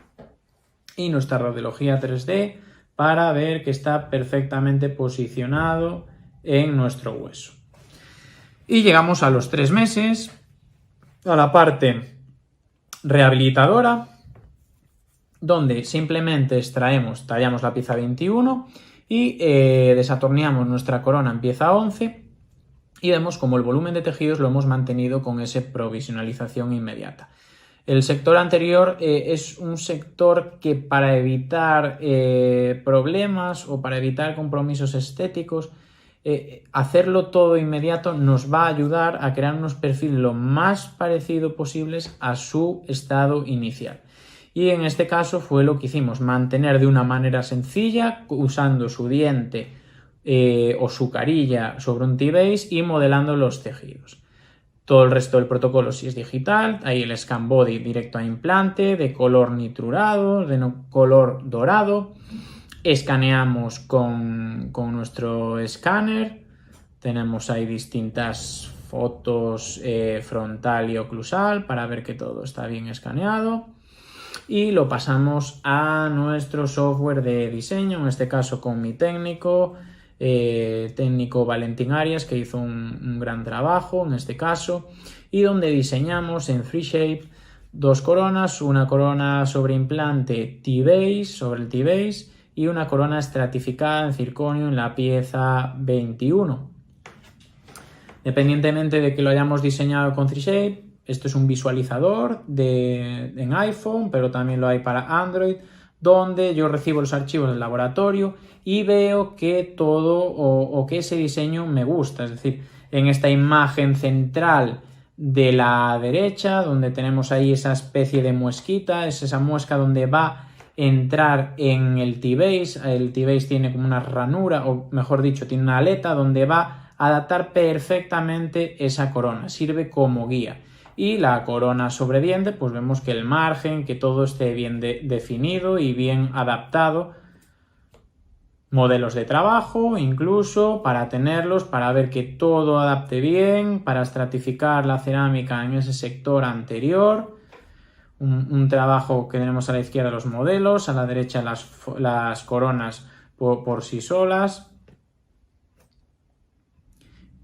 y nuestra radiología 3D para ver que está perfectamente posicionado en nuestro hueso. Y llegamos a los 3 meses, a la parte rehabilitadora, donde simplemente tallamos la pieza 21 y desatornillamos nuestra corona en pieza 11, y vemos como el volumen de tejidos lo hemos mantenido con esa provisionalización inmediata. El sector anterior es un sector que, para evitar problemas o para evitar compromisos estéticos, hacerlo todo inmediato nos va a ayudar a crear unos perfiles lo más parecido posibles a su estado inicial. Y en este caso fue lo que hicimos, mantener de una manera sencilla, usando su diente o su carilla sobre un T-Base y modelando los tejidos. Todo el resto del protocolo sí es digital, hay el scan body directo a implante, de color nitrurado, de color dorado. Escaneamos con nuestro escáner, tenemos ahí distintas fotos frontal y oclusal para ver que todo está bien escaneado y lo pasamos a nuestro software de diseño, en este caso con mi técnico Valentín Arias, que hizo un gran trabajo en este caso, y donde diseñamos en 3Shape dos coronas, una corona sobre implante T-Base, sobre el T-Base, y una corona estratificada en circonio en la pieza 21. Dependientemente de que lo hayamos diseñado con 3Shape, esto es un visualizador en iPhone, pero también lo hay para Android, donde yo recibo los archivos del laboratorio y veo que todo o que ese diseño me gusta. Es decir, en esta imagen central de la derecha, donde tenemos ahí esa especie de muesquita, es esa muesca donde va a entrar en el T-Base. El T-Base tiene como una ranura, o mejor dicho, tiene una aleta donde va a adaptar perfectamente esa corona, sirve como guía. Y la corona sobre diente, pues vemos que el margen, que todo esté bien definido y bien adaptado. Modelos de trabajo, incluso, para tenerlos, para ver que todo adapte bien, para estratificar la cerámica en ese sector anterior. Un trabajo que tenemos a la izquierda los modelos, a la derecha las coronas por sí solas.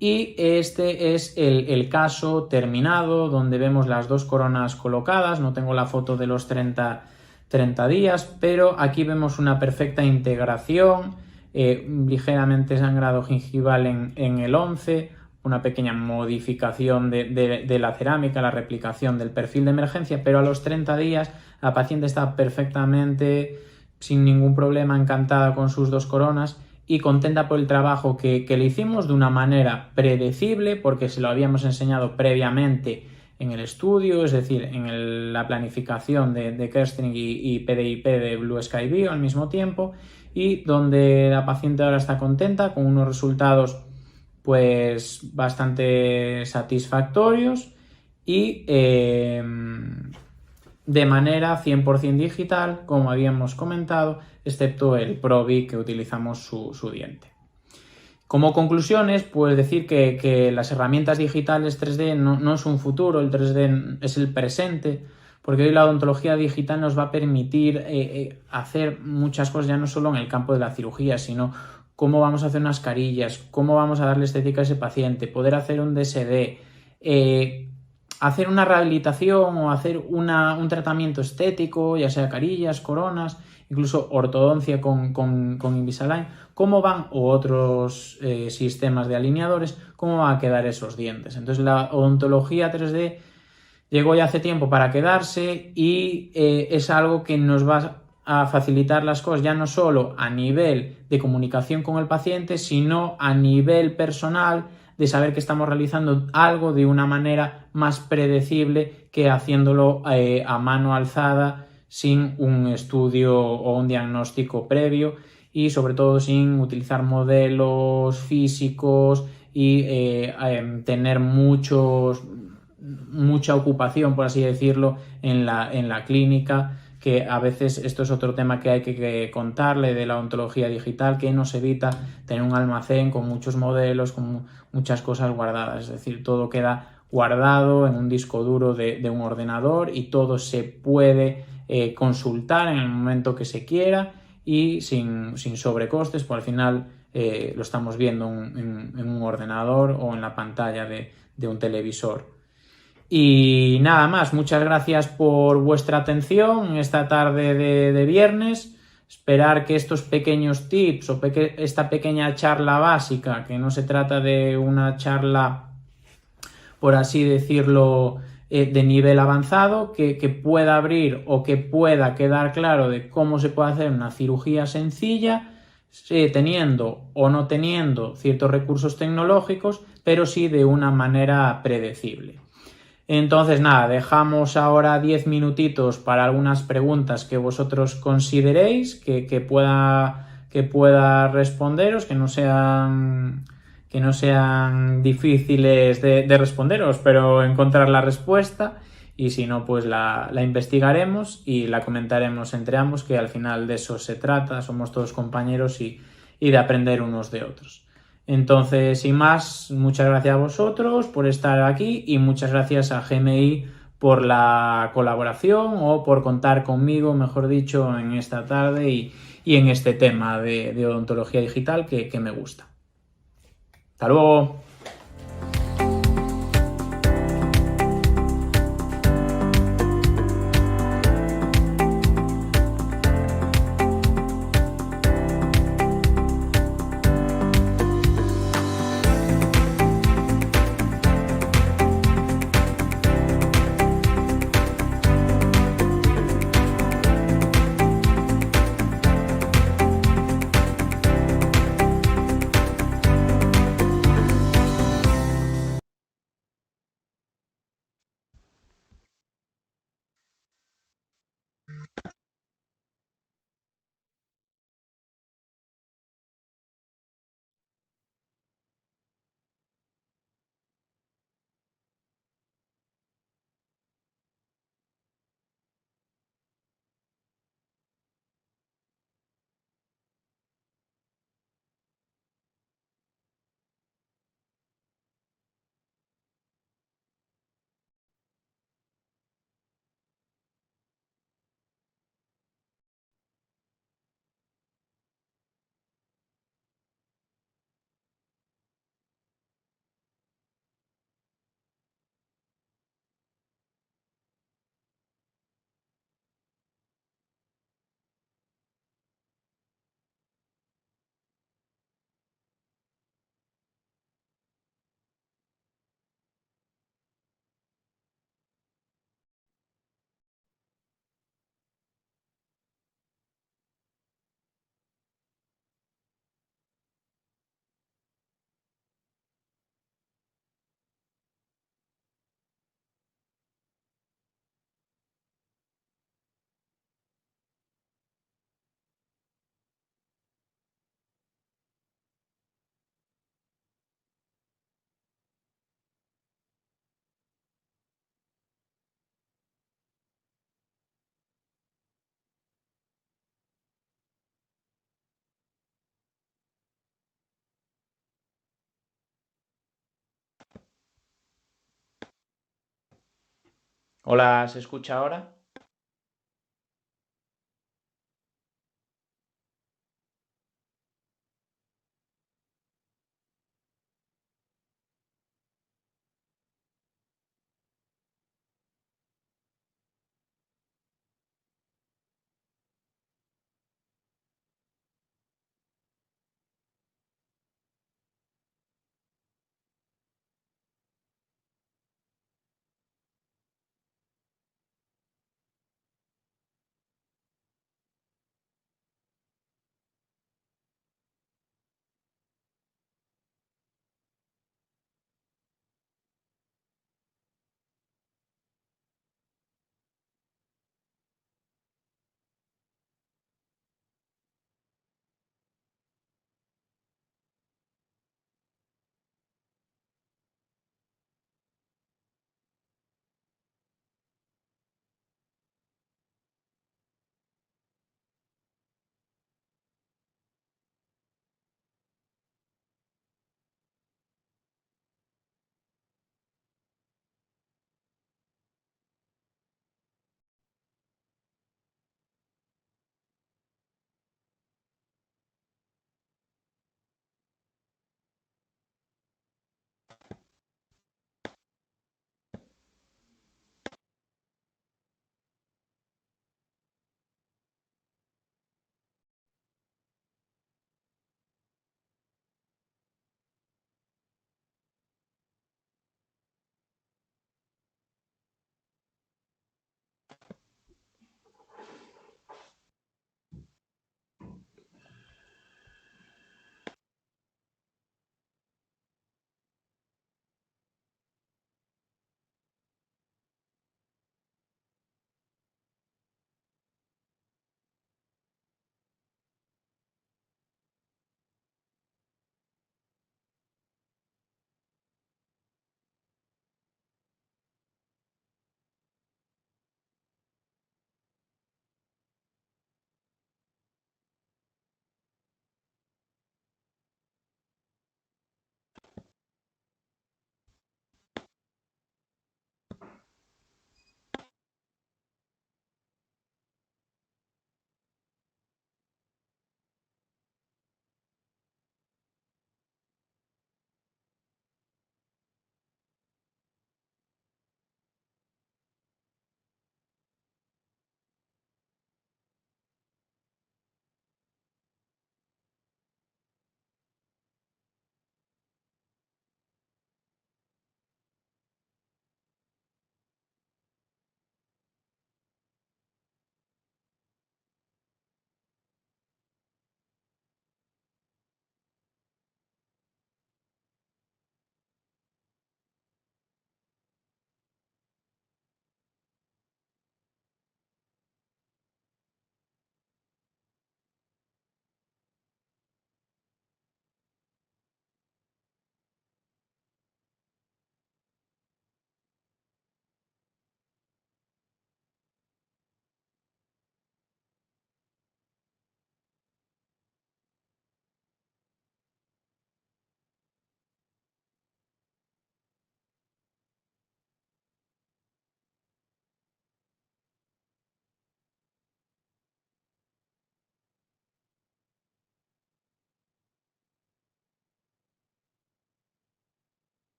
Y este es el caso terminado, donde vemos las dos coronas colocadas. No tengo la foto de los 30 días, pero aquí vemos una perfecta integración, ligeramente sangrado gingival en el 11, una pequeña modificación de la cerámica, la replicación del perfil de emergencia, pero a los 30 días la paciente está perfectamente, sin ningún problema, encantada con sus dos coronas y contenta por el trabajo que le hicimos de una manera predecible, porque se lo habíamos enseñado previamente en el estudio, es decir, en la planificación de Kersting y PDIP de Blue Sky Bio al mismo tiempo, y donde la paciente ahora está contenta con unos resultados pues bastante satisfactorios y de manera 100% digital, como habíamos comentado, excepto el Probi que utilizamos su diente. Como conclusiones, pues decir que las herramientas digitales 3D no es un futuro, el 3D es el presente, porque hoy la odontología digital nos va a permitir hacer muchas cosas, ya no solo en el campo de la cirugía, sino cómo vamos a hacer unas carillas, cómo vamos a darle estética a ese paciente, poder hacer un DSD, hacer una rehabilitación o hacer un tratamiento estético, ya sea carillas, coronas, incluso ortodoncia con Invisalign, cómo van, o otros sistemas de alineadores, cómo van a quedar esos dientes. Entonces la odontología 3D llegó ya hace tiempo para quedarse y es algo que nos va a facilitar las cosas, ya no solo a nivel de comunicación con el paciente, sino a nivel personal, de saber que estamos realizando algo de una manera más predecible que haciéndolo a mano alzada, sin un estudio o un diagnóstico previo y sobre todo sin utilizar modelos físicos y tener mucha ocupación, por así decirlo, en la clínica, que a veces esto es otro tema que hay que contarle de la odontología digital, que nos evita tener un almacén con muchos modelos, con muchas cosas guardadas. Es decir, todo queda guardado en un disco duro de un ordenador y todo se puede consultar en el momento que se quiera y sin sobrecostes, pues al final lo estamos viendo en un ordenador o en la pantalla de un televisor. Y nada más, muchas gracias por vuestra atención esta tarde de viernes. Esperar que estos pequeños tips o esta pequeña charla básica, que no se trata de una charla, por así decirlo, de nivel avanzado, que pueda abrir o que pueda quedar claro de cómo se puede hacer una cirugía sencilla, teniendo o no teniendo ciertos recursos tecnológicos, pero sí de una manera predecible. Entonces nada, dejamos ahora 10 minutitos para algunas preguntas que vosotros consideréis que que pueda responderos, que no sean difíciles de responderos, pero encontrar la respuesta. Y si no, pues la investigaremos y la comentaremos entre ambos, que al final de eso se trata, somos todos compañeros y de aprender unos de otros. Entonces, sin más, muchas gracias a vosotros por estar aquí y muchas gracias a GMI por la colaboración o por contar conmigo, mejor dicho, en esta tarde y en este tema de odontología digital que me gusta. Hasta luego. Hola, ¿se escucha ahora?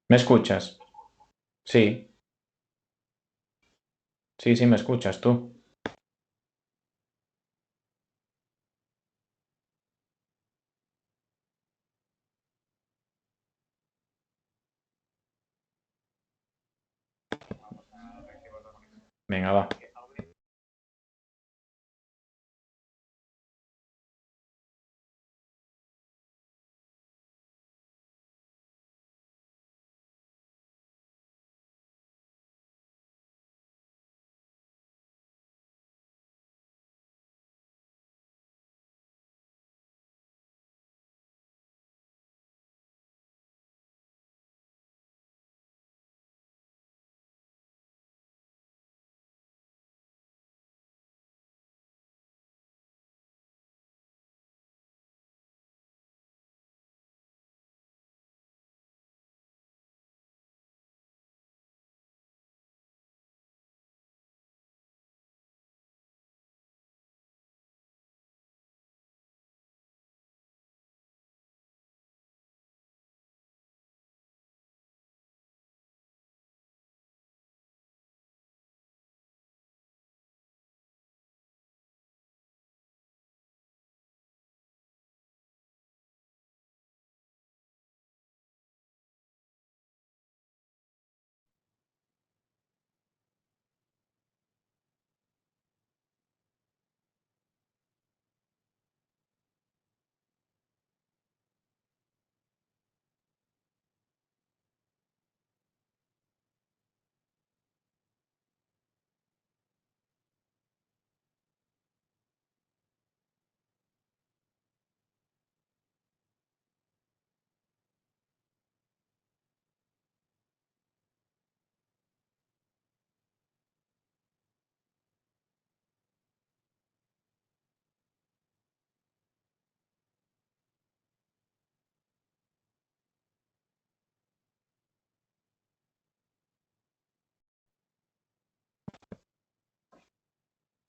¿Me escuchas? Sí, sí, sí, me escuchas tú. Venga, va.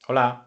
Hola.